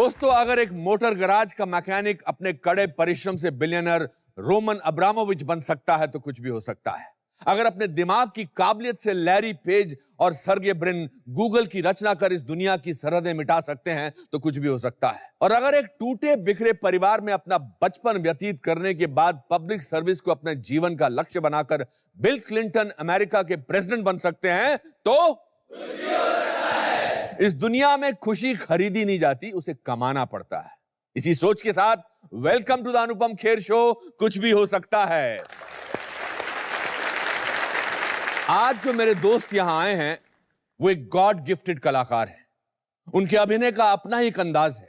दोस्तों, अगर एक मोटर गराज का मैकेनिक अपने कड़े परिश्रम से बिलियनर रोमन अब्रामोविच बन सकता है तो कुछ भी हो सकता है। अगर अपने दिमाग की काबिलियत से लैरी पेज और सर्गे ब्रिन गूगल की रचना कर इस दुनिया की सरहदें मिटा सकते हैं तो कुछ भी हो सकता है। और अगर एक टूटे बिखरे परिवार में अपना बचपन व्यतीत करने के बाद पब्लिक सर्विस को अपने जीवन का लक्ष्य बनाकर बिल क्लिंटन अमेरिका के प्रेसिडेंट बन सकते हैं तो इस दुनिया में खुशी खरीदी नहीं जाती, उसे कमाना पड़ता है। इसी सोच के साथ welcome to the Anupam Kher show, कुछ भी हो सकता है। आज जो मेरे दोस्त यहां आए हैं वो एक गॉड गिफ्टेड कलाकार हैं। उनके अभिनय का अपना ही एक अंदाज है।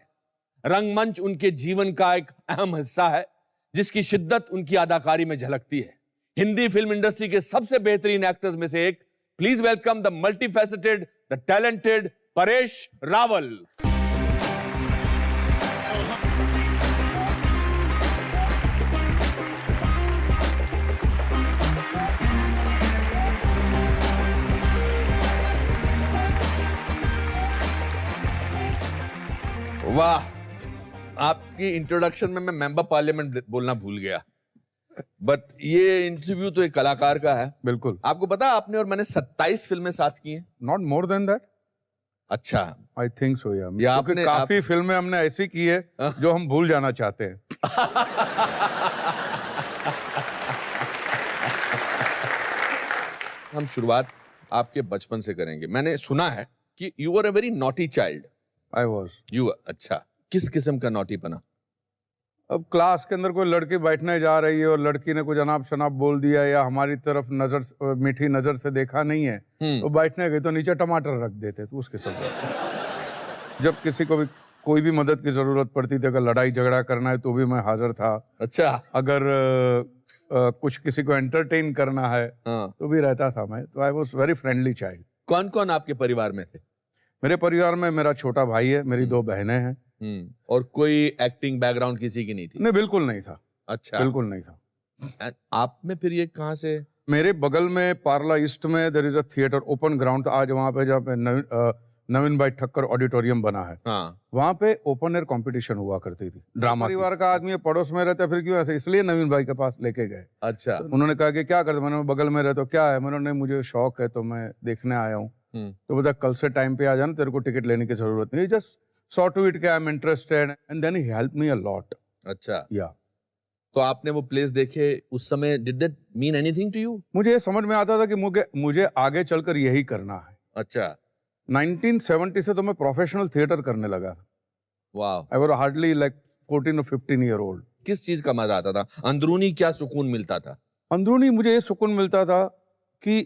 रंगमंच उनके जीवन का एक अहम हिस्सा है जिसकी शिद्दत उनकी अदाकारी में झलकती है। हिंदी फिल्म इंडस्ट्री के सबसे बेहतरीन एक्टर्स में से एक, please welcome the multifaceted, the talented Paresh Rawal. वाह, आपकी इंट्रोडक्शन में मैं मेंबर पार्लियामेंट बोलना भूल गया, बट ये इंटरव्यू तो एक कलाकार का है। बिल्कुल। आपको पता है आपने और मैंने 27 फिल्में साथ की हैं। Not more than that. अच्छा, आई थिंक सो या आपने काफी फिल्में हमने ऐसी की है जो हम भूल जाना चाहते हैं। हम शुरुआत आपके बचपन से करेंगे। मैंने सुना है कि you were a very naughty child. I was. अच्छा, किस किस्म का नॉटी बना? अब क्लास के अंदर कोई लड़की बैठने जा रही है और लड़की ने कुछ अनाप शनाप बोल दिया या हमारी तरफ नजर मीठी नजर से देखा नहीं है तो बैठने गई तो नीचे टमाटर रख देते तो उसके सब। जब किसी को भी कोई भी मदद की जरूरत पड़ती थी, अगर लड़ाई झगड़ा करना है तो भी मैं हाजिर था। अच्छा। अगर कुछ किसी को एंटरटेन करना है तो भी रहता था मैं। तो I was very friendly child. कौन कौन आपके परिवार में थे? मेरे परिवार में मेरा छोटा भाई है, मेरी 2 बहनें हैं। और कोई एक्टिंग बैकग्राउंड किसी की नहीं थी? नहीं, बिल्कुल नहीं था। अच्छा, बिल्कुल नहीं था। आप में फिर ये कहाँ से? मेरे बगल में पार्ला ईस्ट में there is a theatre, open ground था। आज वहाँ पे जहाँ पे नवीन भाई ठक्कर ऑडिटोरियम बना है, वहाँ पे ओपन एयर कंपटीशन हुआ करती थी ड्रामा। परिवार का आदमी पड़ोस में रहता, फिर क्यों ऐसे, इसलिए नवीन भाई के पास लेके गए। अच्छा। तो उन्होंने कहा कि क्या करते, मैंने बगल में रहते, तो क्या है, मैंने मुझे शौक है तो मैं देखने आया हूँ। तो बोला कल से टाइम पे आ जाना, तेरे को टिकट लेने की जरूरत नहीं। जस्ट सॉ टू इट कि I am interested and then he help me a lot. अच्छा। या तो आपने वो प्लेस देखे उस समय, did that mean anything to you? मुझे ये समझ में आता था कि मुझे आगे चलकर यही करना है। अच्छा। 1970 से तो मैं प्रोफेशनल थिएटर करने लगा था। वाह। आई वाज हार्डली लाइक 14 और 15 ईयर ओल्ड। किस चीज का मजा आता था? अंदरूनी क्या सुकून मिलता था? अंदरूनी मुझे ये सुकून मिलता था कि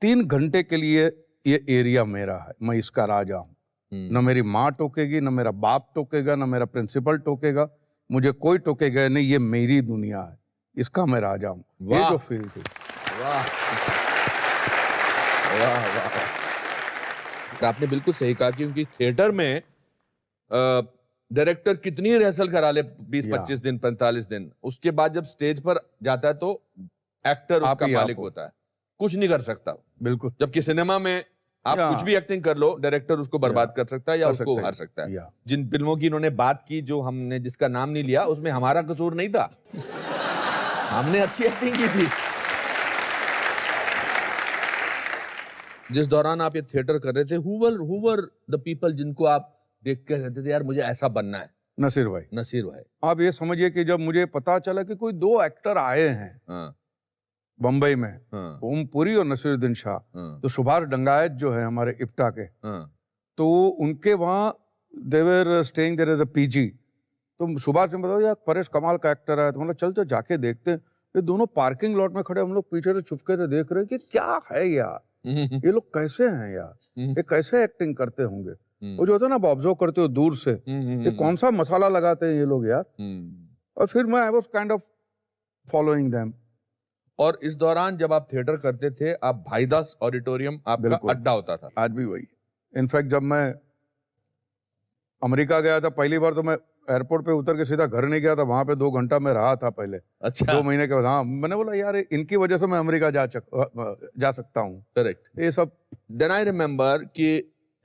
3 घंटे के लिए ये एरिया मेरा है, मैं इसका राजा हूँ। न मेरी माँ टोकेगी, न मेरा बाप टोकेगा, न मेरा प्रिंसिपल टोकेगा, मुझे कोई टोकेगा नहीं। ये मेरी दुनिया है, इसका मैं राजा हूँ। ये जो फील थी। वाह वाह वाह। आपने बिल्कुल सही कहा, क्योंकि थिएटर में डायरेक्टर कितनी रिहर्सल करा ले, 20-25 दिन, 45 दिन, उसके बाद जब स्टेज पर जाता है तो एक्टर उसका मालिक होता है, कुछ नहीं कर सकता। बिल्कुल। जबकि सिनेमा में आप कुछ भी एक्टिंग कर लो, डायरेक्टर उसको बर्बाद कर सकता है या उसको उभार सकता है। जिन फिल्मों की इन्होंने बात की, जो हमने जिसका नाम नहीं लिया, उसमें हमारा कसूर नहीं था। हमने अच्छी एक्टिंग की थी। जिस दौरान आप ये थिएटर कर रहे थे, who were the people जिनको आप देख कर रहते थे, यार मुझे ऐसा बनना है? नसीर भाई। नसीर भाई। आप ये समझिए कि जब मुझे पता चला कि कोई 2 एक्टर आए हैं बम्बई में, ओम पुरी और नसीरुद्दीन शाह, तो सुभाष डंगायत जो है हमारे इफ्टा के, तो उनके वहाँ देवर staying there is a PG. तो सुभाष ने बताया यार परेश कमाल का एक्टर है, तो मतलब चल जाके देखते हैं। ये दोनों पार्किंग लॉट में खड़े, हम लोग पीछे से चुपके से देख रहे हैं कि क्या है यार, ये लोग कैसे हैं यार, ये कैसे एक्टिंग करते होंगे। वो जो होता है ना, आप ऑब्जर्व करते हो दूर से, ये कौन सा मसाला लगाते हैं ये लोग यार। और फिर मैं I was kind of following them. और इस दौरान जब आप थिएटर करते थे, आप भाईदास ऑडिटोरियम आपका अड्डा होता था। आज भी वही। इनफैक्ट जब मैं अमेरिका गया था पहली बार, तो मैं एयरपोर्ट पे उतर के सीधा घर नहीं गया था, वहां पे 2 घंटा मैं रहा था पहले। अच्छा। 2 महीने के बाद। हाँ, मैंने बोला यार इनकी वजह से मैं अमेरिका जा सकता हूँ। करेक्ट। ये सब। देन आई रिमेम्बर कि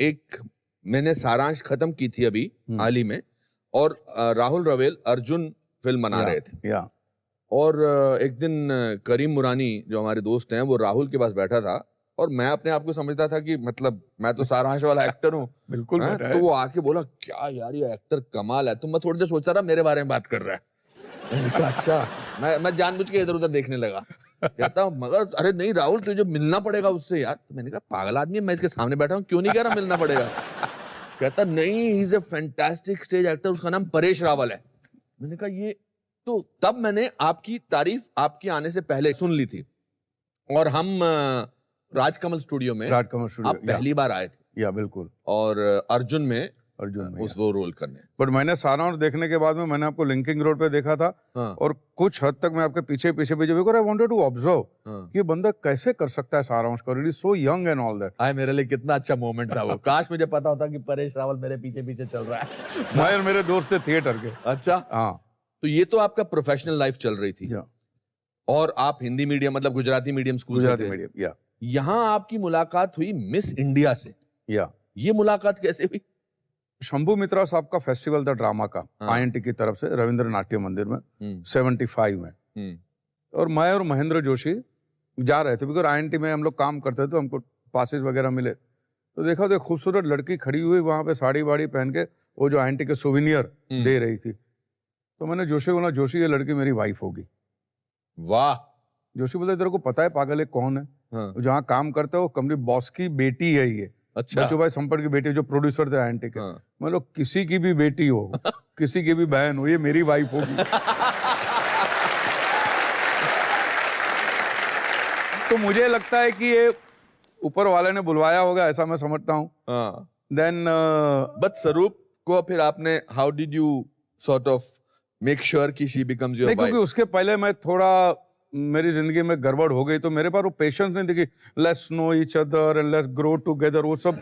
एक मैंने सारांश खत्म की थी अभी हाल ही में, और राहुल रवेल अर्जुन फिल्म बना रहे थे। या और एक दिन करीम मुरानी जो हमारे दोस्त हैं वो राहुल के पास बैठा था और मैं अपने आप को समझता था कि मतलब मैं तो सारांश वाला एक्टर हूँ। बिल्कुल हाँ, तो वो आके बोला क्या यार ये एक्टर कमाल है। तो मैं थोड़ी देर सोचता रहा मेरे बारे में बात कर रहा है। मैंने कहा अच्छा। मैं जानबूझ के इधर उधर देखने लगा। कहता मगर अरे नहीं राहुल तुझे मिलना पड़ेगा उससे यार। तो मैंने कहा पागल आदमी है, मैं इसके सामने बैठा हूँ, क्यों नहीं कह रहा मिलना पड़ेगा। कहता नहीं he is a fantastic stage actor, उसका नाम परेश रावल है। मैंने कहा ये तो तब मैंने आपकी तारीफ आपके आने से पहले सुन ली थी और हम राजकमल स्टूडियो में आप पहली बार आए थे। या बिल्कुल। और अर्जुन में उस वो रोल करने। बट मैंने सारांश देखने के बाद में मैंने आपको लिंकिंग रोड पे देखा था। हाँ। और कुछ हद तक मैं आपके पीछे पीछे आई वांटेड टू ऑब्जर्व कि ये बंदा कैसे कर सकता है सारांश को, it is so young and all that. Hi मेरे लिए कितना अच्छा मोमेंट था वो। काश मुझे पता होता कि परेश रावल मेरे पीछे पीछे चल रहा है। मैं और मेरे दोस्त थे थिएटर के। अच्छा हाँ। तो ये तो आपका प्रोफेशनल लाइफ चल रही थी और आप हिंदी मीडियम मतलब गुजराती मीडियम स्कूल से थे। गुजराती मीडियम। या यहाँ आपकी मुलाकात हुई मिस इंडिया से। या ये मुलाकात कैसे हुई? शंभू मित्रा साहब का फेस्टिवल था ड्रामा का INT की तरफ से रविंद्र नाट्य मंदिर में 75 में। और मैं और महेंद्र जोशी जा रहे थे बिकॉज INT में हम लोग काम करते थे तो हमको पासेज वगैरह मिले। तो देखा तो एक खूबसूरत लड़की खड़ी हुई वहां पे साड़ी वाड़ी पहन के, वो जो INT के सोविनियर दे रही थी। तो मैंने जोशी को बोला जोशी ये लड़की मेरी वाइफ होगी। वाह। जोशी बोलते तेरे को पता है पागल है कौन है? हाँ। जहाँ काम करते हो कंपनी बॉस की बेटी है ये। अच्छा। बच्चू भाई संपट की बेटी जो प्रोड्यूसर थे INT के। हाँ। मतलब किसी की भी बेटी हो किसी की भी बहन हो ये मेरी वाइफ होगी। तो मुझे लगता है कि ये ऊपर वाले ने बुलवाया होगा ऐसा मैं समझता हूँ। देन बट स्वरूप को फिर आपने how did you sort of make sure कि शी बिकम्स योर वाइफ? क्योंकि उसके पहले मैं थोड़ा मेरी जिंदगी में गड़बड़ हो गई तो मेरे पास वो पेशेंस नहीं थी कि let's know each other and let's grow together वो सब।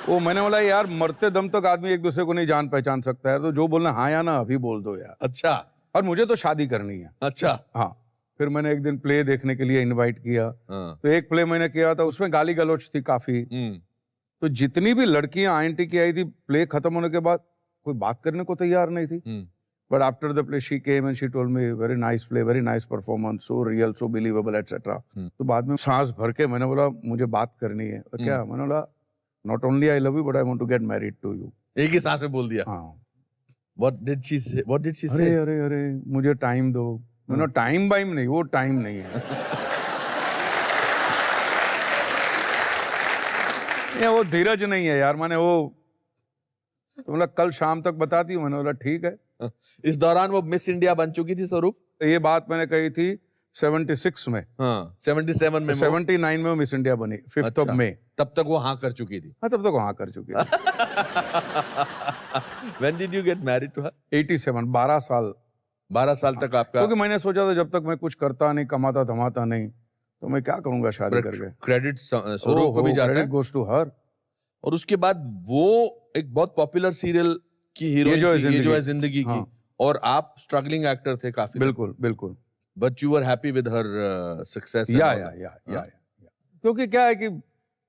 वो मैंने बोला यार मरते दम तक आदमी एक दूसरे को नहीं जान पहचान सकता है, तो जो बोलना हाँ या ना अभी बोल दो यार। अच्छा। और मुझे तो शादी करनी है। अच्छा। हाँ। फिर मैंने एक दिन प्ले देखने के लिए इनवाइट किया। हाँ। तो एक प्ले मैंने किया था उसमें गाली गलौच थी काफी। तो जितनी भी लड़कियां INT की आई थी प्ले खत्म होने के बाद कोई बात करने को तैयार नहीं थी। But after the play, she came and she told me, very nice play, very nice performance, so real, so believable, etc. तो बाद में सांस भर के मैंने बोला मुझे बात करनी है। और क्या मैंने बोला not only I love you but I want to get married to you। एक ही सांस में बोल दिया। हाँ। What did she say? What did she say? अरे मुझे टाइम दो। मैंने टाइम बाइम नहीं, वो टाइम नहीं है। ये वो धीरज नहीं है यार। मैंने वो तो मतलब कल शाम तक बताती हूँ। मैंने बोला ठीक है। इस दौरान वो मिस इंडिया बन चुकी थी स्वरूप। ये बात मैंने कही थी 76 में। हाँ 77 में 79 में वो मिस इंडिया बनी 5th of May। तब तक वो हाँ कर चुकी थी। हाँ तब तक वो हाँ कर चुकी थी। When did you get married to her? 87 12 साल 12 साल तक आपका। क्योंकि मैंने सोचा था जब तक मैं कुछ करता नहीं कमाता धमाता नहीं तो मैं क्या करूंगा शादी करके। क्रेडिट स्वरूप को भी जाता है। Goes to her. और उसके बाद वो एक बहुत पॉपुलर सीरियल की हीरोइन ये जो है जिंदगी की। और आप स्ट्रगलिंग एक्टर थे काफी। बिल्कुल बिल्कुल। But you were happy with her success. या क्योंकि क्या है कि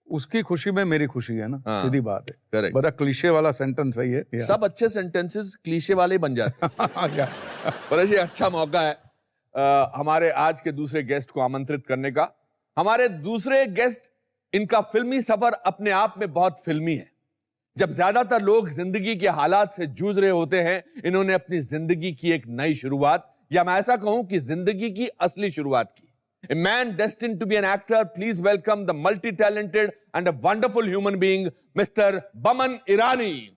उसकी खुशी में मेरी खुशी है ना। सीधी बात है। करेक्ट। बड़ा क्लीशे वाला सेंटेंस है ये। सब अच्छे सेंटेंसेस क्लीशे वाले बन जाते हैं। पर ये अच्छा मौका है हमारे आज के दूसरे गेस्ट को आमंत्रित करने का। हमारे दूसरे गेस्ट, इनका फिल्मी सफर अपने आप में बहुत फिल्मी है। जब ज्यादातर लोग जिंदगी के हालात से जूझ रहे होते हैं, इन्होंने अपनी जिंदगी की एक नई शुरुआत, या मैं ऐसा कहूं कि जिंदगी की असली शुरुआत की। A man destined to be an actor, please welcome the multi-talented and a wonderful human being, Mr. Baman Irani.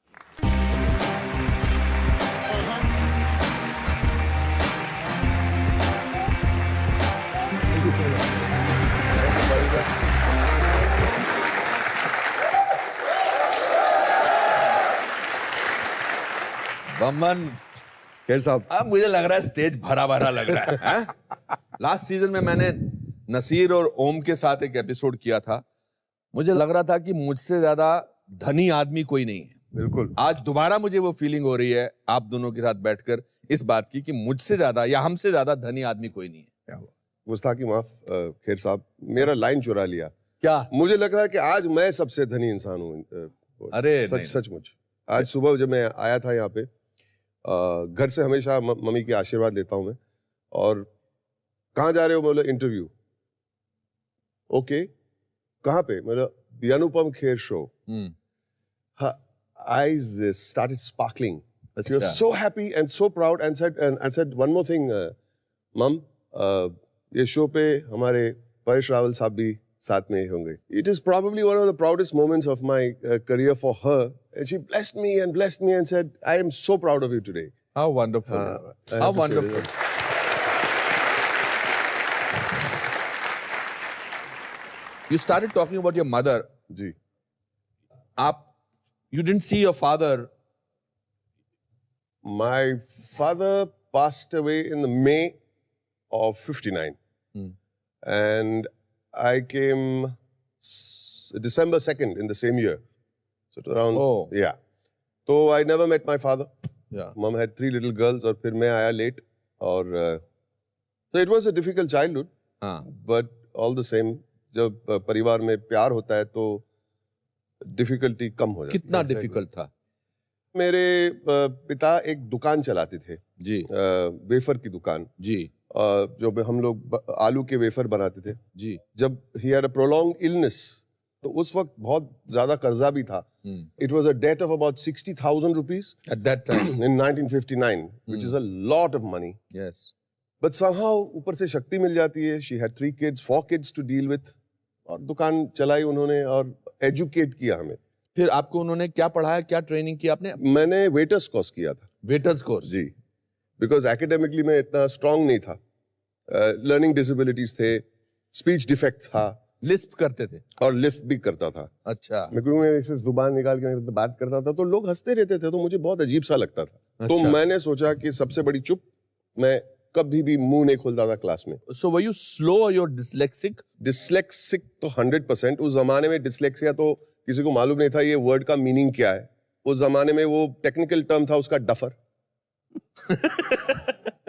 Boman Kher साहब, अब मुझे लग रहा है स्टेज भरा भरा लग रहा है। लास्ट सीजन में मैंने नसीर और ओम के साथ एक एपिसोड किया था। मुझे लग रहा था कि मुझसे ज्यादा धनी आदमी कोई नहीं है। बिल्कुल। आज दोबारा मुझे वो फीलिंग हो रही है आप दोनों के साथ बैठकर इस बात की कि मुझसे ज्यादा या हमसे ज्यादा धनी आदमी कोई नहीं है। गुस्ताखी माफ खेर साहब, मेरा लाइन चुरा लिया। क्या? मुझे लग रहा है कि आज मैं सबसे धनी इंसान हूँ। अरे सचमुच आज सुबह जब मैं आया था यहाँ पे घर से हमेशा मम्मी के आशीर्वाद लेता हूँ मैं। और कहाँ जा रहे हो? बोले इंटरव्यू। ओके, कहाँ पे? मतलब the Anupam Kher show. Her eyes started sparkling. She was so happy and so proud and said one more thing, Mom, ये शो पे हमारे परेश रावल साहब भी साथ में होंगे. It is probably one of the proudest moments of my career for her. And she blessed me and said, I am so proud of you today. How wonderful. How wonderful. You started talking about your mother. Ji. You didn't see your father. My father passed away in the May of 59. And I came December 2nd in the same year. So it was around, yeah. So I never met my father. Yeah. Mom had 3 little girls और फिर मैं आया late. और so it was a difficult childhood. But all the same, जब परिवार में प्यार होता है तो डिफिकल्टी कम हो जाती है. कितना डिफिकल्ट था? मेरे पिता एक दुकान चलाते थे जी. वेफर की दुकान जी. जो हम लोग आलू के वेफर बनाते थे जी. जब he had a prolonged illness तो उस वक्त बहुत ज्यादा कर्जा भी था. It was a debt of about 60,000 rupees at that time in 1959 which is a lot of money. Yes. But somehow ऊपर से शक्ति मिल जाती है. She had 3 kids 4 kids to deal with और दुकान चलाई उन्होंने और एजुकेट किया हमें. फिर आपको उन्होंने क्या पढ़ाया, क्या ट्रेनिंग की आपने? मैंने वेटर्स कोर्स किया था. वेटर्स कोर्स जी. बिकॉज एकेडमिकली मैं इतना स्ट्रांग नहीं था. लर्निंग डिसेबिलिटीज थे, स्पीच डिफेक्ट था. लिस्प करते थे और लिफ्ट भी करता था. अच्छा. मैं सिर्फ जुबान निकाल के बात करता था तो लोग हंसते रहते थे तो मुझे बहुत अजीब सा लगता था. अच्छा. तो मैंने सोचा कि सबसे बड़ी चुप. मैं कभी भी मुंह नहीं खोलता था क्लास में. So were you slow or you're dyslexic? Dyslexic तो 100%. उस जमाने में डिसलेक्सिया तो किसी को मालूम नहीं था ये वर्ड का मीनिंग क्या है. उस जमाने में वो टेक्निकल टर्म था उसका डफर.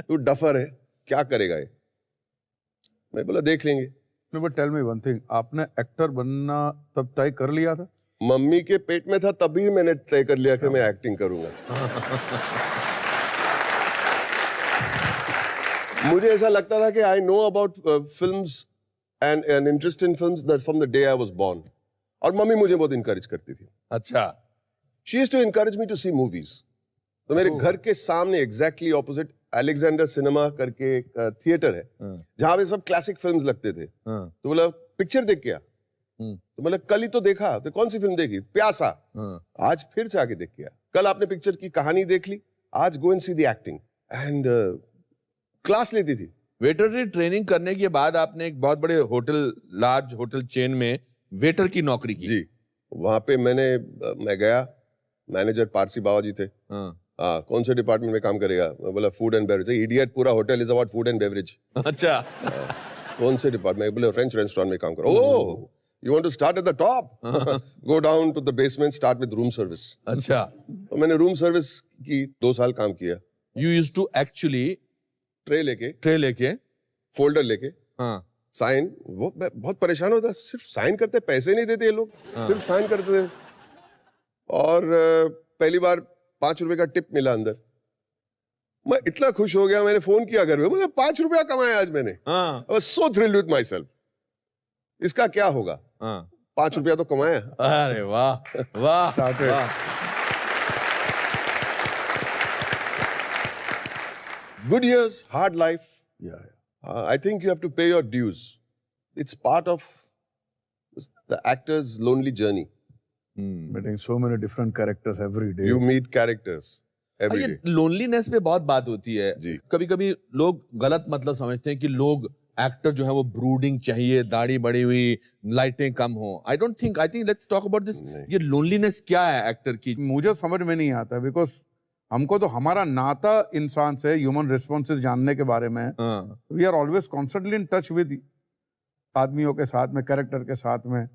तू डफर है, क्या करेगा ये? मैं बोला देख लेंगे. No, but tell me one thing, आपने एक्टर बनना तब तय कर लिया था? मम्मी के पेट में था तभी मैंने तय कर लिया कि मैं एक्टिंग करूंगा. मुझे ऐसा लगता था कि I know about films and interest in films from the day I was born. और मम्मी मुझे बहुत इनकरेज करती थी. अच्छा. She used to encourage me to see movies. तो मेरे घर के सामने एग्जैक्टली ऑपोजिट अलेक्जेंडर सिनेमा करके एक थिएटर है जहां पे सब क्लासिक फिल्म्स लगते थे. तो बोला पिक्चर देख क्या? तो बोला कल ही तो देखा. तो कौन सी फिल्म देखी? प्यासा. आज फिर से आके देख के आया. कल आपने पिक्चर की कहानी देख ली, आज go and see the acting. And class लेती थी. वेटरनरी ट्रेनिंग करने के बाद आपने एक बहुत बड़े होटल, लार्ज होटल चेन में वेटर की नौकरी की. जी. वहां पे मैं गया. मैनेजर पारसी बाबा जी थे. कौन से डिपार्टमेंट में काम करेगा? मैं बोला फूड एंड बेवरेज. इडियट, पूरा hotel is about food and beverage. अच्छा. कौन से डिपार्टमेंट? बोले फ्रेंच रेस्टोरेंट में काम करो. ओह, you want to start at the top? Go down to the basement, start with room service. अच्छा. तो मैंने रूम सर्विस की 2 साल काम किया. You used to actually tray लेके फोल्डर लेके साइन. वो बहुत परेशान होता. सिर्फ साइन करते, पैसे नहीं देते ये लोग. सिर्फ साइन करते थे. और पहली बार 5 रुपए का टिप मिला अंदर. मैं इतना खुश हो गया. मैंने फोन किया घर में, मुझे 5 रुपया कमाया आज मैंने. I was so thrilled with myself. इसका क्या होगा? 5 रुपया तो कमाया. अरे वाह वाह. Good years, hard life. Yeah. I think you have to pay your dues. It's part of the actor's lonely journey. Meeting so many different characters every day. You meet characters every day. Loneliness पे बहुत बात होती है. कभी कभी लोग गलत मतलब समझते हैं कि लोग एक्टर जो है वो ब्रूडिंग चाहिए, दाढ़ी बड़ी हुई, लाइटें कम हो. I think let's talk about this. ये लोनलीनेस क्या है एक्टर की? मुझे समझ में नहीं आता. बिकॉज हमको तो हमारा नाता इंसान से, ह्यूमन रिस्पॉन्सेज जानने के बारे में, we are always constantly in touch with आदमियों के साथ में, कैरेक्टर के साथ में.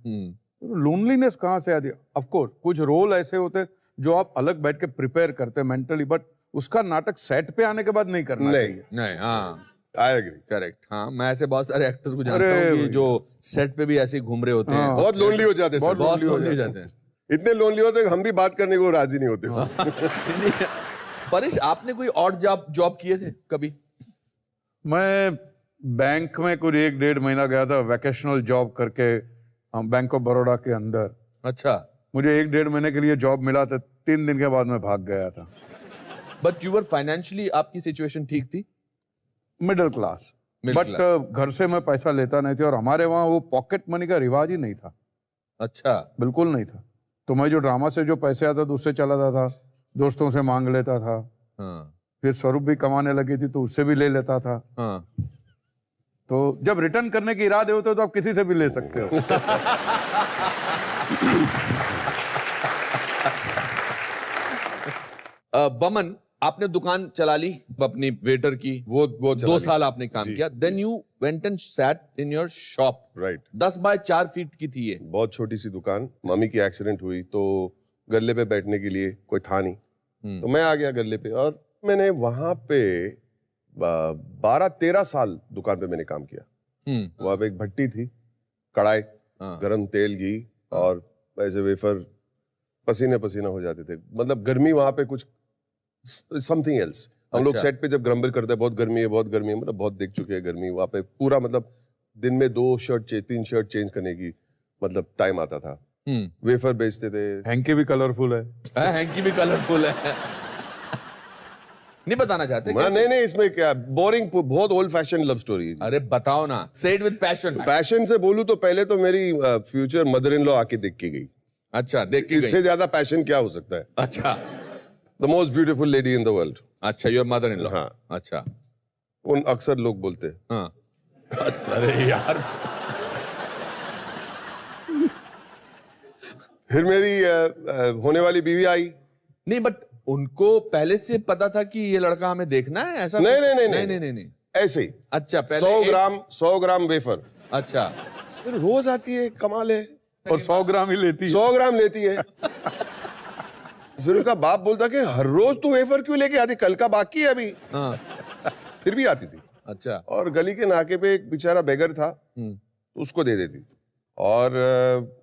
लोनलीनेस कहाँ से आती है? ऑफ कोर्स कुछ रोल ऐसे होते हैं जो आप अलग बैठ के प्रिपेयर करते हैं मेंटली, बट उसका नाटक सेट पे आने के बाद नहीं करना चाहिए. नहीं. हाँ, I agree. करेक्ट. हाँ, मैं ऐसे बहुत सारे एक्टर्स को जानता हूँ कि जो सेट पे भी ऐसे ही घूम रहे होते हैं. बहुत लोनली हो जाते हैं. बहुत लोनली हो जाते हैं. इतने लोनली होते हैं कि हम भी बात करने को राजी नहीं होते. परेश, आपने कोई और जॉब किए थे कभी? मैं बैंक में कुछ 1-1.5 महीना गया था वैकेशनल जॉब करके, बैंक ऑफ बड़ौदा के अंदर। अच्छा। मुझे 1-1.5 महीने के लिए जॉब मिला था, 3 दिन के बाद मैं भाग गया था। बट यू वर फाइनेंशियली, आपकी सिचुएशन ठीक थी? मिडिल क्लास, बट घर से मैं पैसा लेता नहीं था, और हमारे वहाँ वो पॉकेट मनी का रिवाज ही नहीं था। अच्छा। बिल्कुल नहीं था। तो मैं जो ड्रामा से जो पैसे आता था उससे चला जाता था, दोस्तों से मांग लेता था। हाँ। फिर स्वरूप भी कमाने लगी थी तो उससे भी ले लेता था। हाँ। तो जब रिटर्न करने के इरादे होते तो आप किसी से भी ले सकते हो। बमन, आपने दुकान चला ली अपनी वेटर की, वो 2 साल आपने काम किया। Then you went and sat in your shop. Right. 10 by 4 feet की थी ये। बहुत छोटी सी दुकान। मम्मी की एक्सीडेंट हुई तो गल्ले पे बैठने के लिए कोई था नहीं, तो मैं आ गया गल्ले पे, और मैंने वहां पे 12-13 साल दुकान पे मैंने काम किया। वहां पे एक भट्टी थी, कढ़ाई, गरम तेल, घी, और ऐसे वेफर पसीने पसीना हो जाते थे। मतलब गर्मी वहां पे कुछ समथिंग एल्स। हम लोग सेट पे जब ग्रम्बल करते हैं बहुत गर्मी है, बहुत गर्मी है, मतलब बहुत देख चुके हैं गर्मी वहां पे। पूरा मतलब दिन में 2 शर्ट 3 शर्ट चेंज करने की मतलब टाइम आता था। वेफर बेचते थे। हैंकी भी कलरफुल है। हैंकी भी कलरफुल है। नहीं बताना चाहते? नहीं, इसमें क्या बोरिंग, बहुत ओल्ड फैशन लव स्टोरी। अरे बताओ ना, से इट विद पैशन। पैशन से बोलूं तो पहले तो मेरी फ्यूचर मदर इन लॉ आके देख के गई। अच्छा, देख के इससे ज्यादा पैशन क्या हो सकता है? अच्छा। The most beautiful lady in the world. अच्छा, योर मदर इन लॉ। हाँ। अच्छा। उन अक्सर लोग बोलते हैं। हाँ। अरे यार। फिर मेरी होने वाली बीवी आई। नहीं, बट उनको पहले से पता था कि ये लड़का हमें देखना है, ऐसा? नहीं, ऐसे ही। अच्छा, पहले 100 ग्राम वेफर। अच्छा। फिर रोज आती है, कमाल है, और 100 ग्राम ही लेती है। 100 ग्राम लेती है। फिर उनका बाप बोलता कि हर रोज तू वेफर क्यों लेके आती, कल का बाकी है अभी। हाँ। फिर भी आती थी। अच्छा। और गली के नाके पे एक बेचारा बेगर था, उसको दे देती। और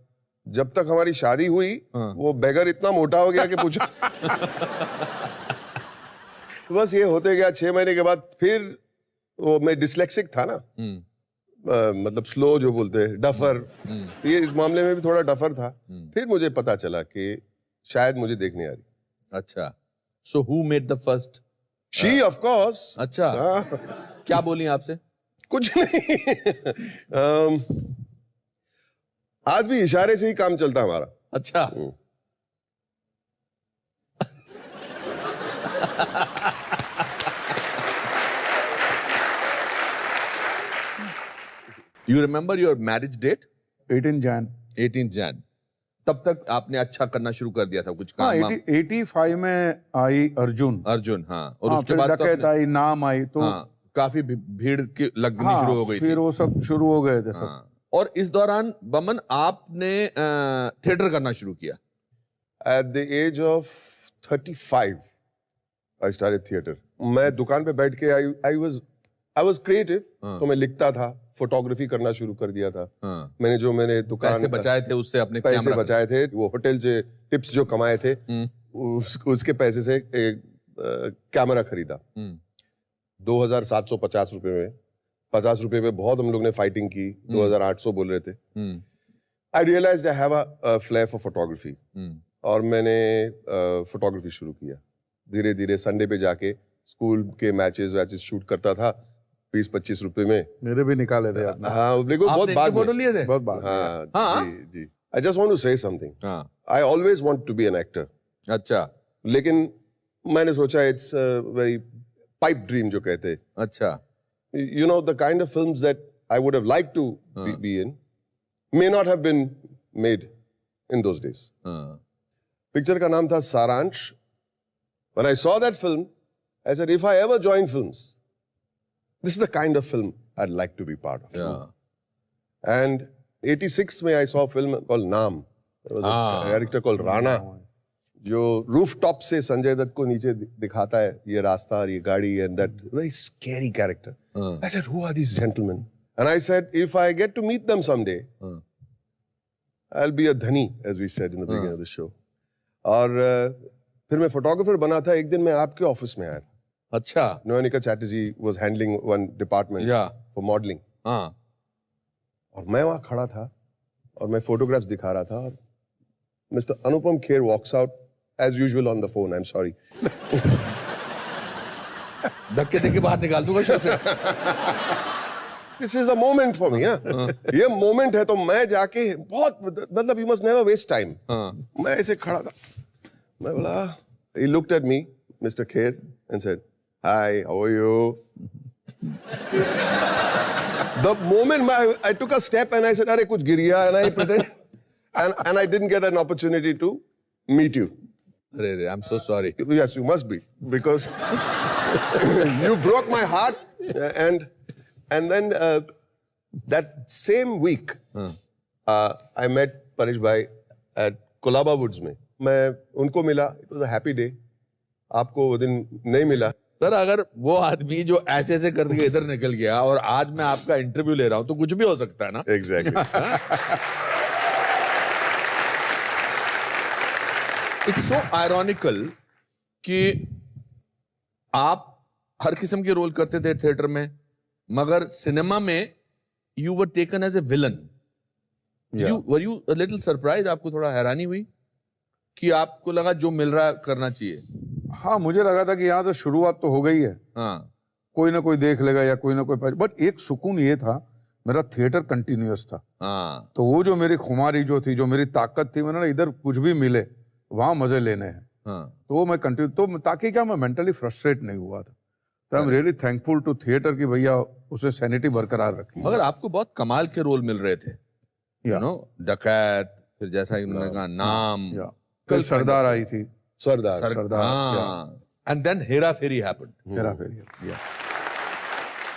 जब तक हमारी शादी हुई, वो बेगर इतना मोटा हो गया कि पूछो। बस ये होते गया। 6 महीने के बाद फिर वो, मैं डिसलेक्सिक था ना, मतलब स्लो जो बोलते हैं, डफर। ये इस मामले में भी थोड़ा डफर था। फिर मुझे पता चला कि शायद मुझे देखने आ रही। अच्छा। So who made the first? She, of course. अच्छा। क्या बोली आपसे? कुछ नहीं। आज भी इशारे से ही काम चलता हमारा। अच्छा। You remember your marriage date? 18 Jain. 18 Jain. तब तक आपने अच्छा करना शुरू कर दिया था कुछ काम? हाँ, 85 में आई अर्जुन। अर्जुन, हाँ। और हाँ, उसके फिर बाद तो डकैत आई, नाम आई, तो हाँ, काफी भीड़ लगनी हाँ, शुरू हो गई थी। फिर वो सब शुरू हो गए थे सब। हाँ। और इस दौरान बमन आपने थिएटर करना शुरू किया? At the age of 35, I started theater. मैं दुकान पे बैठ के I was creative, तो मैं लिखता था, फोटोग्राफी करना शुरू कर दिया था। मैंने दुकान पैसे बचाए थे उससे, अपने पैसे बचाए थे, वो होटल से टिप्स जो कमाए थे, उसके पैसे से एक कैमरा खरीदा 2750 रुपए में। 50 रुपए में बहुत हम लोग ने फाइटिंग की। 2800 बोल रहे थे। I realised I have a flair for photography, और मैंने फोटोग्राफी शुरू किया। धीरे धीरे संडे पे जाके स्कूल के मैचेस शूट करता था 20-25 रुपए में। मेरे भी निकाले थे आपने। हाँ, देखो बहुत बाद फोटो में। लिए थे? बहुत बात। हाँ, जी। I just want to say something. I always want to be an actor. अच्छा। लेकिन मैंने सोचा इट्स वेरी पाइप ड्रीम जो कहते हैं। अच्छा। You know, the kind of films that I would have liked to be in may not have been made in those days. Picture का नाम था सारांश. When I saw that film, I said, if I ever join films, this is the kind of film I'd like to be part of. Yeah. And 86 में I saw a film called Naam. There was a character called Rana, जो rooftop से संजय दत्त को नीचे दिखाता है, ये रास्ता और ये गाड़ी, and that very scary character. I said, who are these gentlemen? And I said, if I get to meet them someday, I'll be a dhani, as we said in the beginning of the show. और फिर मैं photographer बना था। एक दिन मैं आपके office में आया था। अच्छा। Nonika Chatterjee was handling one department for modelling. हाँ। और मैं वहां खड़ा था और मैं फोटोग्राफ्स दिखा रहा था और mister Anupam Kher walks out as usual on the phone. I am sorry. धक्के धक्के बाहर निकाल दूंगा शो से। This is the moment for me. ये मोमेंट है तो मैं जाके बहुत मतलब you must never waste time. मैं ऐसे खड़ा था। मैं बोला, he looked at me, Mr. Kher, and said, "Hi, how are you?" The moment I took a step and I said, "अरे कुछ गिर गया," and I pretend, and I didn't get an opportunity to meet you. अरे I'm so sorry. Yes, you must be, because you broke my heart, and then that same week, I met Parish bhai at Colaba Woods में। मैं उनको मिला। It was a happy day। आपको वो दिन नहीं मिला। सर अगर वो आदमी जो ऐसे ऐसे करके इधर निकल गया और आज मैं आपका इंटरव्यू ले रहा हूं तो कुछ भी हो सकता है ना। Exactly। इट्स सो आयरॉनिकल कि आप हर किस्म के रोल करते थे थिएटर में, मगर सिनेमा में you were taken as a villain. Were you a little surprise? आपको थोड़ा हैरानी हुई कि आपको लगा जो मिल रहा है करना चाहिए? हाँ, मुझे लगा था कि यहाँ तो शुरुआत तो हो गई है। हाँ। कोई ना कोई देख लेगा या कोई ना कोई, बट एक सुकून ये था, मेरा थिएटर कंटिन्यूअस था। हाँ। तो वो जो मेरी खुमारी जो थी, जो मेरी ताकत थी, मैंने इधर कुछ भी मिले वहां मजे लेने हैं। हाँ। तो वो मैं कंटिन्यू, तो ताकि क्या मैं मेंटली फ्रस्ट्रेट नहीं हुआ था। तो I am really thankful to theatre कि भैया उसने सैनिटी बरकरार रखी। मगर आपको बहुत कमाल के रोल मिल रहे थे, यू नो, डकैत, फिर जैसा उन्होंने कहा नाम, कल सरदार आई थी। सरदार। हाँ। And then Hera Pheri happened. Hera Pheri.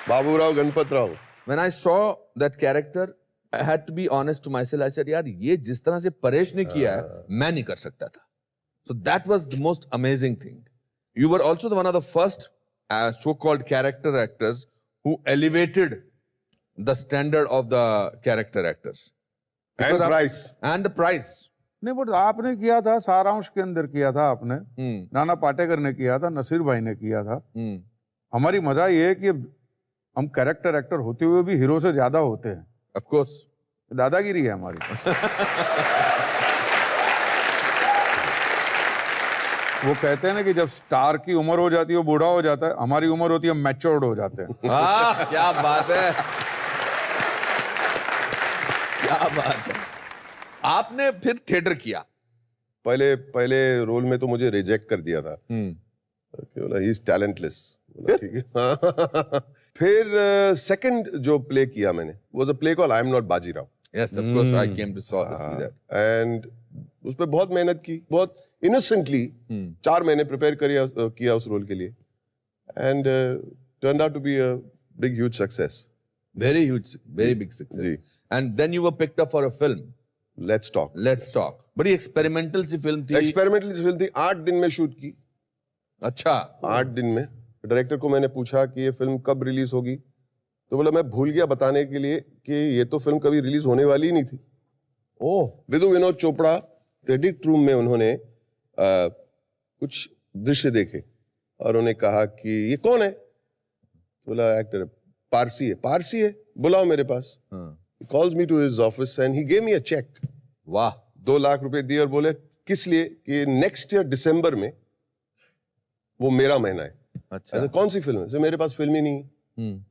Baburao Ganpat Rao. When I saw that character, I had to be honest to myself. I said, यार ये जिस तरह से परेश ने किया है, मैं नहीं कर सकता था. So that was the most amazing thing. You were also one of the first so-called character actors who elevated the standard of the character actors. And price. And the price. नहीं, बट आपने किया था, सारांश के अंदर किया था आपने, नाना पाटेकर ने किया था, नसीर भाई ने किया था। हमारी मजा ये है कि हम कैरेक्टर एक्टर होते हुए भी हीरो से ज्यादा होते हैं। Of course. दादागिरी है हमारी। वो कहते हैं ना कि जब स्टार की उम्र हो जाती है वो बूढ़ा हो जाता है, हमारी उम्र होती है मैच्योर्ड हो जाते हैं। क्या बात है, क्या बात है। आपने फिर थिएटर किया? पहले रोल में तो मुझे रिजेक्ट कर दिया था। He is talentless. ठीक है। फिर सेकंड जो प्ले किया मैंने was a play called I am not Bajirao. Yes, of course, I came to saw this. And उस पे बहुत मेहनत की, बहुत इनोसेंटली 4 महीने प्रिपेयर किया उस रोल के लिए, and turned out to be a big huge success. Very huge, very big success. And then you were picked up for a film, let's talk. बड़ी एक्सपेरिमेंटल सी फिल्म थी। एक्सपेरिमेंटल सी film थी, 8 दिन में शूट की। अच्छा। 8 दिन में। डायरेक्टर को मैंने पूछा कि ये फिल्म कब रिलीज होगी, तो बोला मैं भूल गया बताने के लिए कि ये तो फिल्म कभी रिलीज होने वाली ही नहीं थी। ओह। विदु विनोद चोपड़ा एडिट रूम में उन्होंने कुछ दृश्य देखे और उन्होंने कहा कि ये कौन है, तो बोला एक्टर पारसी है, बुलाओ मेरे पास। Calls me to his office and he gave me a cheque. वाह। 2 लाख रुपए दिए और बोले किस लिए, कि नेक्स्ट ईयर दिसंबर में वो मेरा महीना है। अच्छा। कौन सी फिल्म है? सर मेरे पास फिल्म ही नहीं है।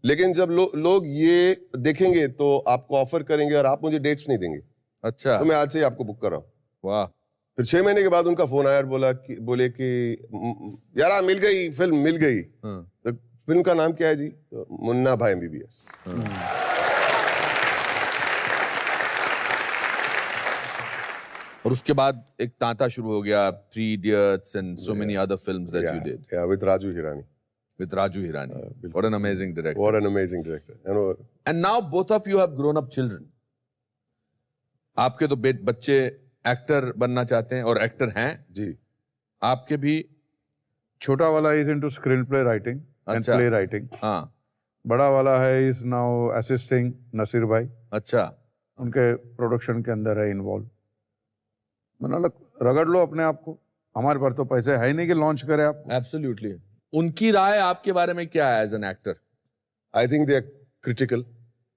लेकिन जब लोग ये देखेंगे तो आपको ऑफर करेंगे और आप मुझे डेट्स नहीं देंगे। अच्छा। तो मैं आज से ही आपको बुक कर रहा हूँ। वाह। फिर 6 महीने के बाद उनका फोन आया और बोले कि यार मिल गई फिल्म, मिल गई। तो फिल्म का नाम क्या है जी? तो मुन्ना भाई MBBS। और उसके बाद एक तांता शुरू हो गया, 3 Idiots and so many other films that you did. Yeah, with Raju Hirani. With Raju Hirani. What an amazing director. What an amazing director. And now both of you have grown up children. आपके तो बच्चे actor बनना चाहते हैं और actor हैं जी। आपके भी? छोटा वाला is into screen play writing and play writing. हाँ। बड़ा वाला है इज नाउ असिस्टिंग नसीर भाई। अच्छा। उनके प्रोडक्शन के अंदर है इन्वॉल्व। मैंने रगड़ लो अपने आप को, हमारे पास तो पैसे है ही नहीं कि लॉन्च करें आप। एब्सोल्युटली। उनकी राय आपके बारे में क्या है as an actor? I think they are critical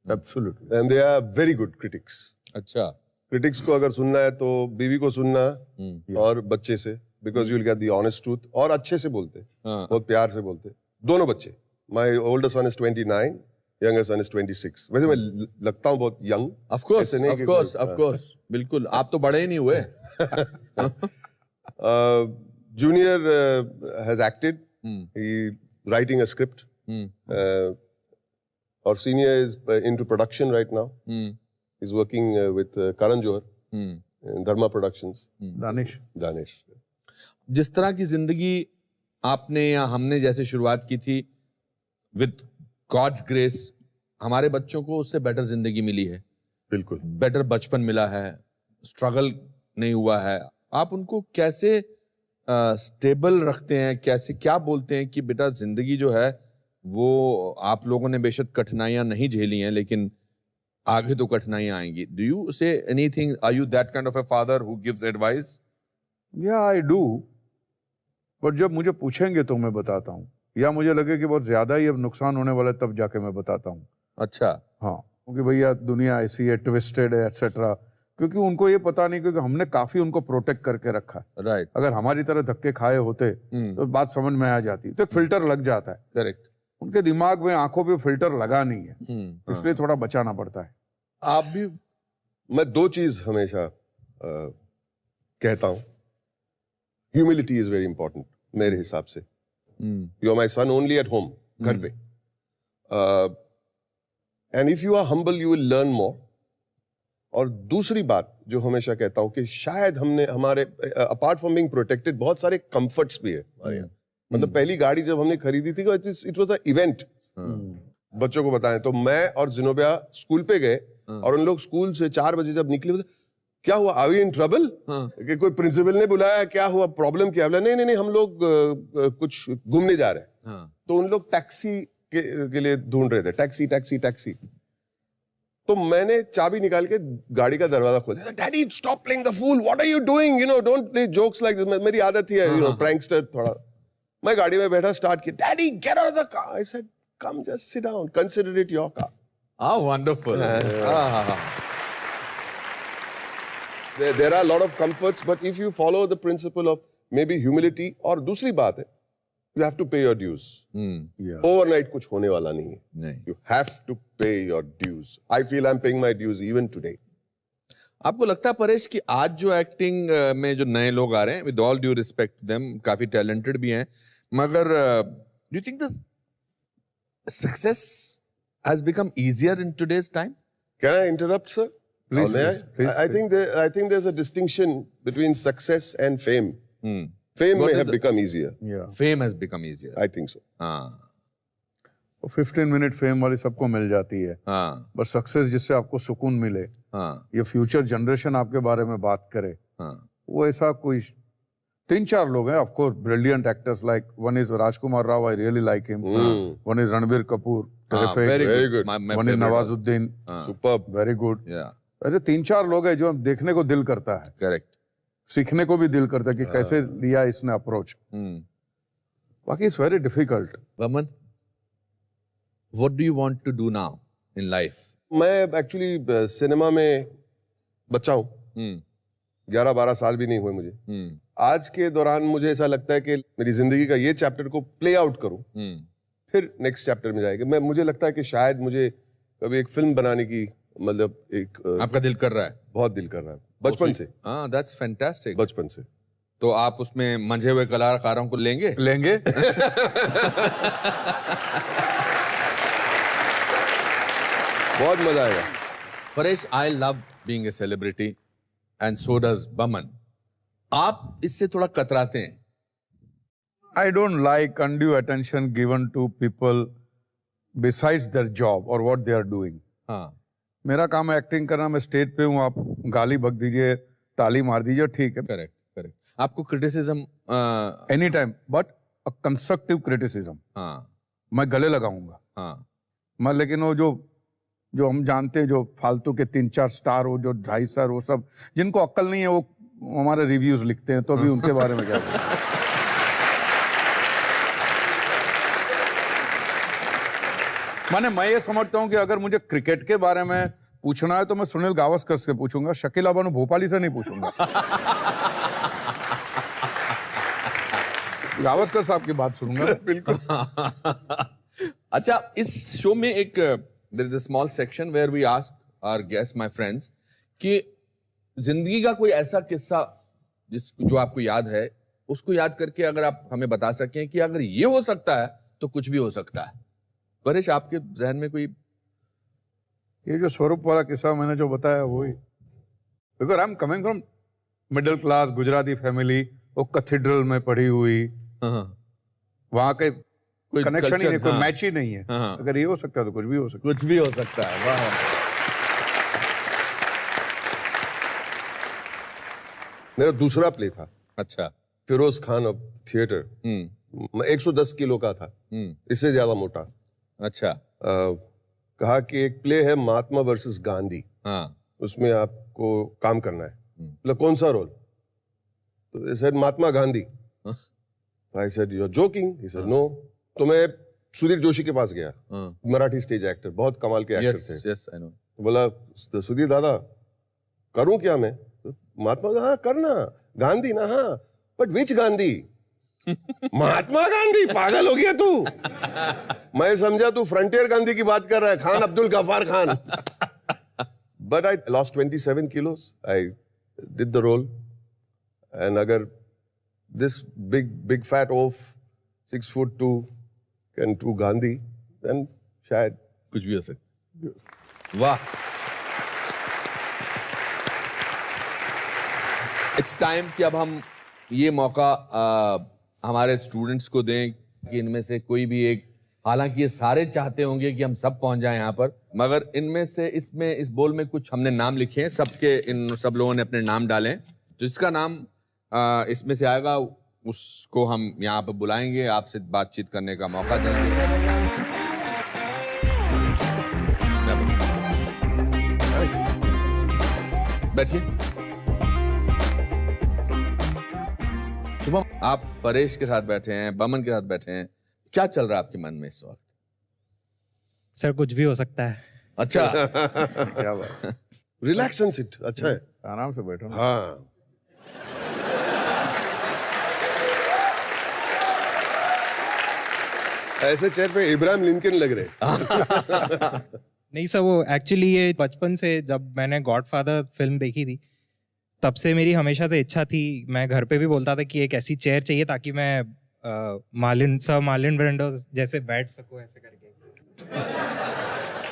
absolutely. And they are very good critics. अच्छा। क्रिटिक्स को अगर सुनना है तो बीवी को सुनना और बच्चे से, because you will get the honest truth. और अच्छे से बोलते, बहुत प्यार से बोलते दोनों बच्चे। My older son is 29, younger son is 26। वैसे मैं लगता हूँ बहुत यंग। ऑफ कोर्स बिल्कुल, आप तो बड़े ही नहीं हुए। Junior has acted, he writing a script, और senior is into production right now. He's working with Karan Johar in Dharma Productions. Danish. जिस तरह की जिंदगी आपने या हमने जैसे शुरुआत की थी, विद गॉड्स ग्रेस हमारे बच्चों को उससे बेटर जिंदगी मिली है। बिल्कुल। बेटर बचपन मिला है, स्ट्रगल नहीं हुआ है। आप उनको कैसे स्टेबल रखते हैं, कैसे क्या बोलते हैं कि बेटा जिंदगी जो है वो आप लोगों ने बेशक कठिनाइयां नहीं झेली हैं, लेकिन आगे तो कठिनाइयां आएंगी। Do you say anything? Are you that kind of a father who gives advice? या आई डू, बट जब मुझे पूछेंगे तो मैं बताता हूँ, या मुझे लगे कि बहुत ज्यादा ही अब नुकसान होने वाला है तब जाके मैं बताता हूँ। अच्छा। हाँ, क्योंकि भैया दुनिया ऐसी है, ट्विस्टेड है, एटसेट्रा। क्योंकि उनको ये पता नहीं, क्योंकि हमने काफी उनको प्रोटेक्ट करके रखा है। राइट। अगर हमारी तरह धक्के खाए होते तो बात समझ में आ जाती। तो एक फिल्टर लग जाता है। करेक्ट। उनके दिमाग में, आंखों पे फिल्टर लगा नहीं है, इसलिए थोड़ा बचाना पड़ता है। आप भी? मैं दो चीज हमेशा कहता हूं। ह्यूमिलिटी इज वेरी इंपॉर्टेंट मेरे हिसाब से। You are my son only at home, घर पे। And if you are humble you will learn more. और दूसरी बात जो हमेशा कहता हूं कि शायद हमने हमारे अपार्ट फ्रॉम बीइंग प्रोटेक्टेड बहुत सारे कंफर्ट्स भी है हमारे यहाँ। मतलब पहली गाड़ी जब हमने खरीदी थी, इट वाज अ इवेंट। बच्चों को बताएं तो मैं और जिनोबिया स्कूल पे गए, और उन लोग स्कूल से 4 बजे जब निकले, क्या हुआ, आर वी इन ट्रबल? कि कोई प्रिंसिपल ने बुलाया, क्या हुआ, प्रॉब्लम क्या? बोला नहीं, हम लोग कुछ घूमने जा रहे हैं। तो उन लोग टैक्सी के लिए ढूंढ रहे थे, टैक्सी। तो मैंने चाबी निकाल के गाड़ी का दरवाजा खोल दिया। Daddy stop playing the fool, what are you doing, don't play jokes like this. मेरी आदत ही है, प्रैंकस्टर थोड़ा। मैं गाड़ी में बैठा, स्टार्ट किया, daddy get out of the car. I said come just sit down, consider it your car. Wonderful. There are a lot of comforts, but if you follow the principle of maybe humility, और दूसरी बात है, you have to pay your dues. Overnight कुछ होने वाला नहीं है। You have to pay your dues. I feel I'm paying my dues even today. आपको लगता है परेश कि आज जो एक्टिंग में जो नए लोग आ रहे हैं, with all due respect to them, काफी टैलेंटेड भी हैं, मगर do you think this success has become easier in today's time? Can I interrupt, sir? Please, please. I think there's a distinction between success and fame. Fame may have become easier. Yeah. Fame has become easier. I think so. हाँ। 15 minute fame वाली सबको मिल जाती है। हाँ। But success जिससे आपको सुकून मिले, हाँ। ये फ्यूचर जनरेशन आपके बारे में बात करे, हाँ। वो ऐसा कोई 3-4 लोग हैं, of course brilliant actors, like one is Rajkumar Rao, I really like him. One is Ranbir Kapoor, very good. One is Nawazuddin, Superb. Very good. Yeah. ऐसे 3-4 लोग हैं जो देखने को दिल करता है, Correct. सीखने को भी दिल करता है कि कैसे लिया इसने अप्रोच। बाकी it's very difficult. Vaman, what do you want to do now in life? मैं एक्चुअली सिनेमा में बच्चा हूँ। 11-12 साल भी नहीं हुए मुझे। आज के दौरान मुझे ऐसा लगता है कि मेरी जिंदगी का ये चैप्टर को प्ले आउट करूं, फिर नेक्स्ट चैप्टर में जाएगा। मुझे लगता है कि शायद मुझे कभी एक फिल्म बनाने की, मतलब एक आपका दिल कर रहा है? बहुत दिल कर रहा है, बचपन से। हाँ, that's fantastic. बचपन से। तो आप उसमें मंझे हुए कलाकारों को लेंगे? बहुत मजा आएगा। Paresh, I love being a celebrity and so does Vaman. आप इससे थोड़ा कतराते हैं? I don't like undue attention given to people besides their job or what they are doing. हाँ। मेरा काम है एक्टिंग करना, मैं स्टेज पे हूँ, आप गाली बक दीजिए, ताली मार दीजिए, ठीक है। करेक्ट। आपको criticism any time, but a constructive criticism. हाँ। मैं गले लगाऊंगा। हाँ। मैं, लेकिन वो जो हम जानते हैं, जो फालतू के 3-4 स्टार हो, जो 2.5 स्टार, वो सब जिनको अक्ल नहीं है, वो हमारे रिव्यूज लिखते हैं, तो अभी उनके बारे में क्या बोलूं? मैं ये समझता हूं कि अगर मुझे क्रिकेट के बारे में पूछना है तो मैं सुनील गावस्कर से पूछूंगा, शकील अबानू भोपाली से नहीं पूछूंगा। गावस्कर साहब की बात सुनूंगा। बिल्कुल। अच्छा, इस शो में एक there is a small section where we ask our guest, my friends, कि जिंदगी का कोई ऐसा किस्सा जो आपको याद है, उसको याद करके अगर आप हमें बता सकें कि अगर ये हो सकता है तो कुछ भी हो सकता है। परेश, आपके जहन में कोई? ये जो स्वरूप वाला किस्सा मैंने जो बताया वही, because I am coming from middle class Gujarati family, वो कैथेड्रल में पढ़ी हुई, वहां के कोई कनेक्शन ही नहीं, कोई मैच ही नहीं है। अगर ये हो सकता है तो कुछ भी हो सकता है। कुछ भी हो सकता है। वाह। मेरा दूसरा प्ले था। अच्छा। Feroz Khan of theatre. मैं 110 किलो का था, इससे ज्यादा मोटा। अच्छा। कहा कि एक प्ले है महात्मा वर्सेस गांधी, उसमें आपको काम करना है। मतलब कौन सा रोल? तो sir Mahatma Gandhi. I said you are joking? He said no. तो मैं सुधीर जोशी के पास गया, मराठी स्टेज एक्टर, बहुत कमाल के एक्टर थे। Yes, I know. तो बोला, सुधीर दादा करूं क्या मैं? तो महात्मा, हाँ करना, गांधी ना, हाँ बट विच गांधी? महात्मा गांधी? पागल हो गया तू? मैं समझा तू फ्रंटियर गांधी की बात कर रहा है, Khan Abdul Ghaffar Khan. But I lost 27 kilos. I did the role, and अगर this big fat of 6'2" can to Gandhi, then शायद कुछ भी हो सकता है। वाह। इट्स टाइम कि अब हम ये मौका हमारे स्टूडेंट्स को दें कि इनमें से कोई भी एक, हालांकि ये सारे चाहते होंगे कि हम सब पहुंच जाएं यहाँ पर, मगर इनमें से इस बोल में कुछ हमने नाम लिखे हैं, सबके इन सब लोगों ने अपने नाम डाले, जिसका नाम इसमें से आएगा उसको हम यहाँ पर बुलाएंगे, आपसे बातचीत करने का मौका देंगे। बैठिए। शुभम, आप परेश के साथ बैठे हैं, बमन के साथ बैठे हैं, क्या चल रहा है आपके मन में इस वक्त? सर कुछ भी हो सकता है। अच्छा। क्या बात, रिलैक्स एंड सिट। अच्छा है, आराम से बैठो। हाँ। ऐसे चेयर पे इब्राहिम लिंकन लग रहे। नहीं सर, वो एक्चुअली ये बचपन से जब मैंने गॉडफादर फिल्म देखी थी, तब से मेरी हमेशा से इच्छा थी, मैं घर पे भी बोलता था कि एक ऐसी चेयर चाहिए ताकि मैं मार्लिन ब्रेंडो जैसे बैठ सकूं, ऐसे करके।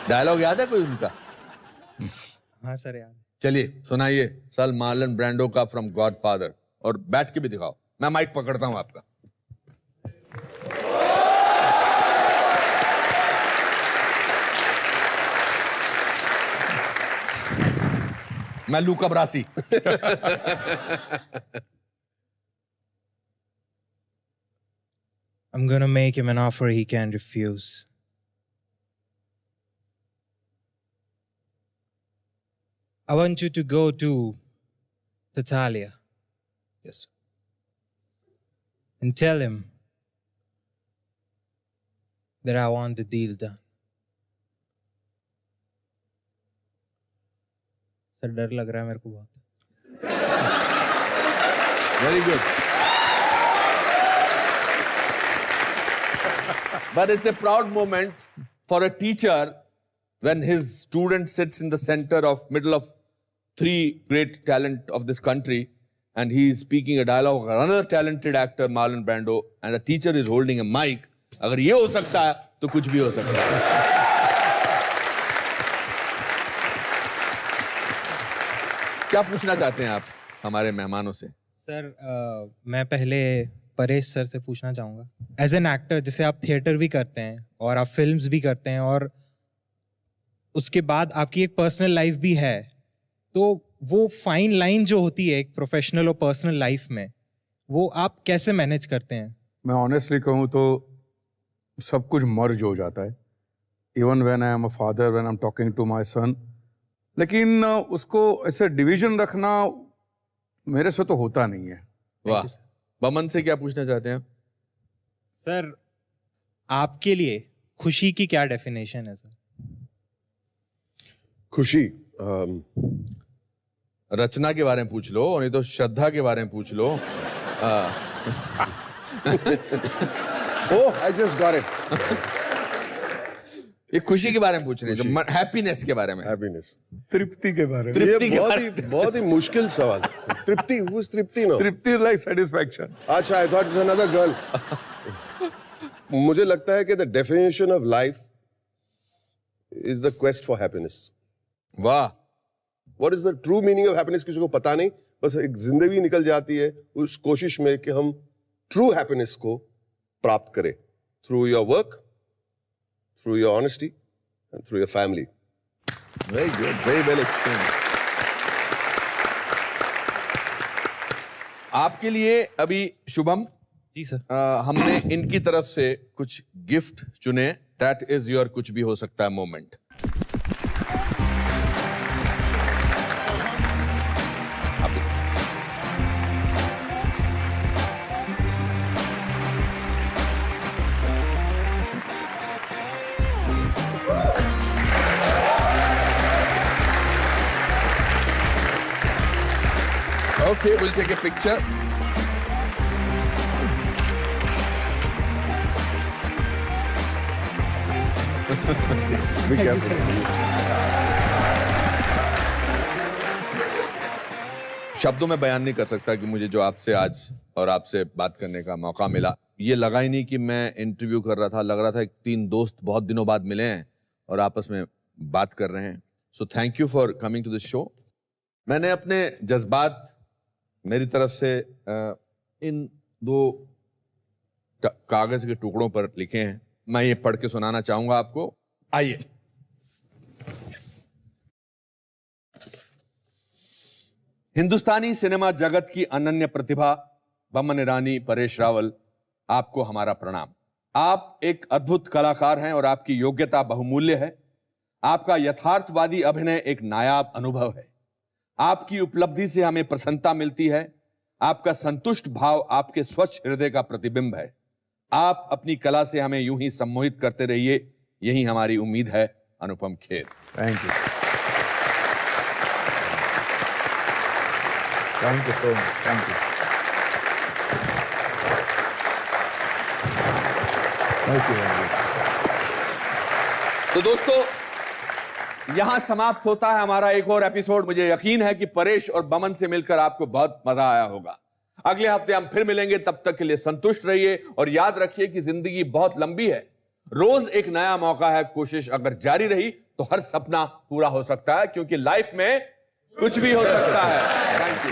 डायलॉग याद है कोई उनका? हाँ सर याद। चलिए सुनाइए, सर मार्लन ब्रांडो का फ्रॉम गॉडफादर, और बैठ के भी दिखाओ, मैं माइक पकड़ता हूं आपका। मैं लूका ब्रासी। I'm gonna make him an offer he can't refuse. I want you to go to Tatalia. Yes. And tell him that I want the deal done. Sir डर लग रहा है मेरे को बहुत। Very good. But it's a proud moment for a teacher when his student sits in the center of middle of three great talent of this country, and he is speaking a dialogue of another talented actor, Marlon Brando, and the teacher is holding a mic. अगर ये हो सकता है तो कुछ भी हो सकता है। क्या पूछना चाहते हैं आप हमारे मेहमानों से? सर मैं पहले परेश सर से पूछना चाहूँगा, एज एन एक्टर, जैसे आप थिएटर भी करते हैं और आप फिल्म्स भी करते हैं और उसके बाद आपकी एक पर्सनल लाइफ भी है, तो वो फाइन लाइन जो होती है एक प्रोफेशनल और पर्सनल लाइफ में, वो आप कैसे मैनेज करते हैं? मैं ऑनेस्टली कहूँ तो सब कुछ मर्ज हो जाता है, even when I am a father, when I am talking to my son, लेकिन उसको ऐसे डिवीजन रखना मेरे से तो होता नहीं है। वाह। बमन से क्या पूछना चाहते हैं? सर आपके लिए खुशी की क्या डेफिनेशन है सर? खुशी रचना के बारे में पूछ लो, नहीं तो श्रद्धा के बारे में पूछ लो। ओह आई जस्ट गॉट इट। ये खुशी के बारे में पूछ रहे हैं, हैप्पीनेस के बारे में। हैप्पीनेस, तृप्ति के बारे में। ये बहुत ही मुश्किल सवाल। Tripti, who is Tripti no? Tripti like satisfaction. अच्छा, I thought it's another girl. मुझे लगता है कि the definition of life is the quest for happiness. वाह। What is the true meaning of happiness किसी को पता नहीं, बस एक जिंदगी निकल जाती है उस कोशिश में कि हम ट्रू हैप्पीनेस को प्राप्त करें through your work, through your honesty and through your family. Very good, very well explained. आपके लिए अभी शुभम जी सर। हमने इनकी तरफ से कुछ गिफ्ट चुने। दैट इज योर कुछ भी हो सकता है moment. Okay, we'll take a picture. Be careful. शब्दों में बयान नहीं कर सकता कि मुझे जो आपसे आज और आपसे बात करने का मौका मिला, ये लगा ही नहीं कि मैं इंटरव्यू कर रहा था। लग रहा था कि 3 दोस्त बहुत दिनों बाद मिले हैं और आपस में बात कर रहे हैं। So thank you for coming to this show. मैंने अपने जज्बात मेरी तरफ से इन 2 कागज के टुकड़ों पर लिखे हैं। मैं ये पढ़ के सुनाना चाहूंगा आपको। आइए। हिंदुस्तानी सिनेमा जगत की अनन्य प्रतिभा बमन ईरानी, परेश रावल, आपको हमारा प्रणाम। आप एक अद्भुत कलाकार हैं और आपकी योग्यता बहुमूल्य है। आपका यथार्थवादी अभिनय एक नायाब अनुभव है। आपकी उपलब्धि से हमें प्रसन्नता मिलती है। आपका संतुष्ट भाव आपके स्वच्छ हृदय का प्रतिबिंब है। आप अपनी कला से हमें यूं ही सम्मोहित करते रहिए, यही हमारी उम्मीद है। Anupam Kher. Thank you, thank you so much, thank you. तो दोस्तों, यहां समाप्त होता है हमारा एक और एपिसोड। मुझे यकीन है कि परेश और बमन से मिलकर आपको बहुत मजा आया होगा। अगले हफ्ते हम फिर मिलेंगे। तब तक के लिए संतुष्ट रहिए और याद रखिए कि जिंदगी बहुत लंबी है। रोज एक नया मौका है। कोशिश अगर जारी रही तो हर सपना पूरा हो सकता है, क्योंकि लाइफ में कुछ भी हो सकता है। Thank you.